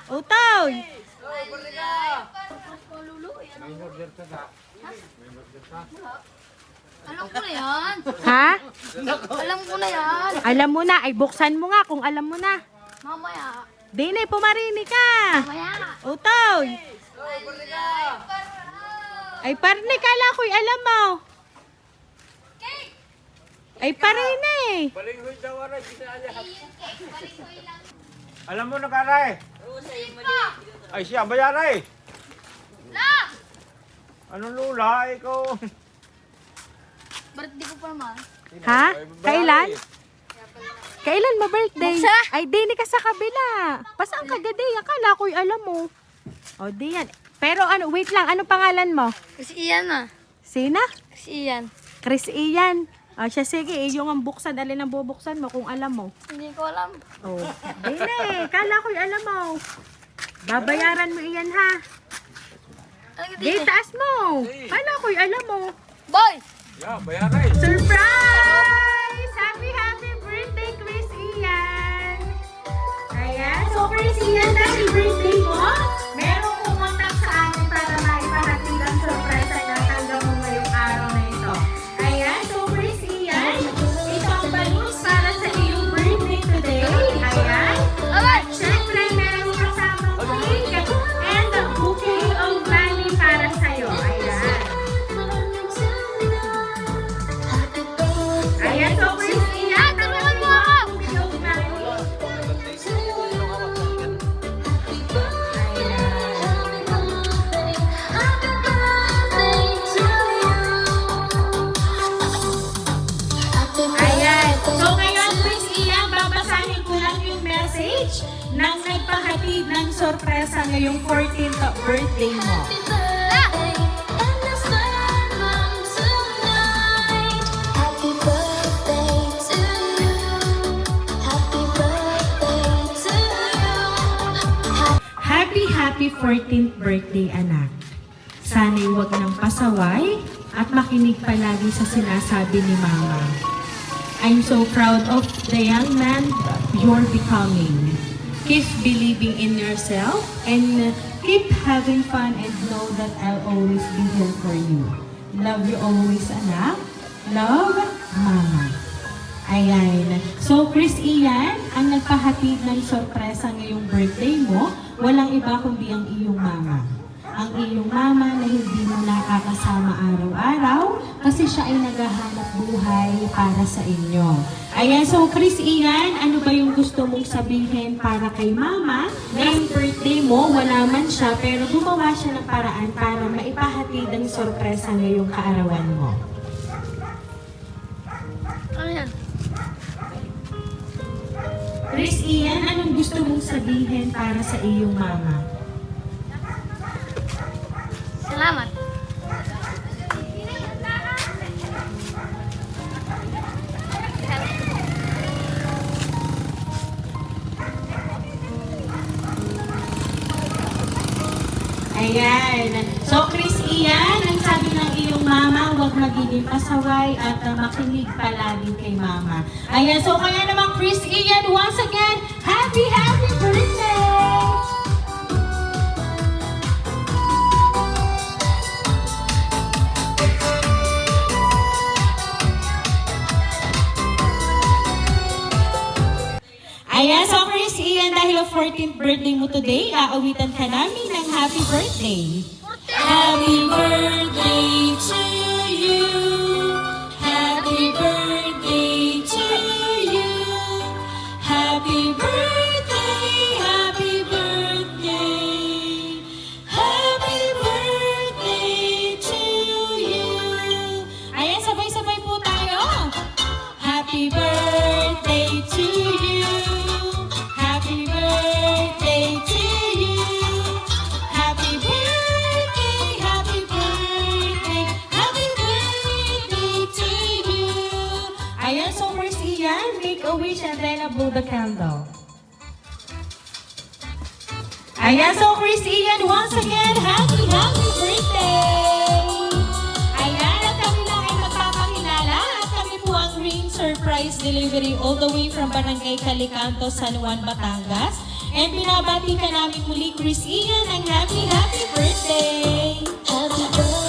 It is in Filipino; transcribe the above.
Utoy! Alam ko na yan. Ha? Alam ko na yan. Alam mo na. Ay, buksan mo nga kung alam mo na. Mamaya. Dine, pumarini ka. Mamaya. Utoy! Ay, parne, kala ko'y alam mo. Ay, parine. Balinghoy daw aray, ginaalihap. Alam mo na karay? Ay siya, bayaray. La! Anong lula? Ikaw. Birthday ko pa naman. Ha? Kailan? Kailan mo birthday? Buksa? Ay, di ka sa kabila. Pasaan ka gadi? Akala ko'y alam mo. O, di yan. Pero ano, wait lang. Ano pangalan mo? Kasi iyan ah. Sina? Kasi iyan. Chris Ian. O, siya sige. Yung ang buksan. Alin ang bubuksan mo kung alam mo. Hindi ko alam. O, di na eh. Kala ko'y alam mo. Babayaran mo iyan ha. Ano ka Di, dito? taas mo. Kala ko'y alam mo. Boy! Yeah, bayaray. Surprise! Happy birthday, Chris Ian! Ayan, so Chris Ian, dahil birthday mo, merong pumuntak sa amin para maipahatid ang surprise na natanggap mo ngayong araw na ito. Ayan, so Chris Ian, itong balloons para sa iyong birthday today. Ayan. Abay! Siyempre, meron kasamang cake and a bouquet of money para sa'yo. Ayan. Ayan, so Chris Ian, Tulungan mo ako! bouquet of money. Ayan. So ngayon, Chris Ian, babasahin ko lang yung message ng nagpahatid ng sorpresa ngayong 14th birthday mo. Happy 14th birthday, anak. Sana'y huwag nang pasaway at makinig palagi sa sinasabi ni Mama. I'm so proud of the young man you're becoming. Keep believing in yourself and keep having fun and know that I'll always be here for you. Love you always, anak. Love, Mama. Ayan. So, Chris Ian, ang nagpahatid ng sorpresa ngayong birthday mo, walang iba kundi ang iyong mama. Ang iyong mama na hindi mo nakakasama araw-araw kasi siya ay naghahanap buhay para sa inyo. Ayan, so Chris Ian, ano ba yung gusto mong sabihin para kay mama? Ngayong birthday mo, wala man siya, pero gumawa siya ng paraan para maipahatid ang sorpresa ngayong kaarawan mo. Ano yan? Chris Ian, anong gusto mong sabihin para sa iyong mama? Salamat. Ayan. So, Chris Ian, ang sabi ng iyong mama, huwag magiging pasaway at makinig palagi kay mama. Ayan. So, kaya naman, Chris Ian, once again, happy birthday! Ayan, so Chris Ian, dahil 14th birthday mo today, aawitan ka namin ng happy birthday. Happy birthday to you. Happy birthday to you. Happy birthday, happy birthday. Happy birthday to you. Ayan, sabay-sabay po tayo. Happy birthday to you. Happy birthday to you. Happy birthday, happy birthday, happy birthday to you. Ayan, so first Ian, make a wish and then blow the candle. Ayan, so Chris Ian, once again, happy birthday! Ayan, at kami lang ay magpapakilala at kami po ang Ring Surprise Delivery all the way from Barangay Calicanto, San Juan, Batangas. And binabati ka namin muli, Chris Ian, ng happy birthday! Happy birthday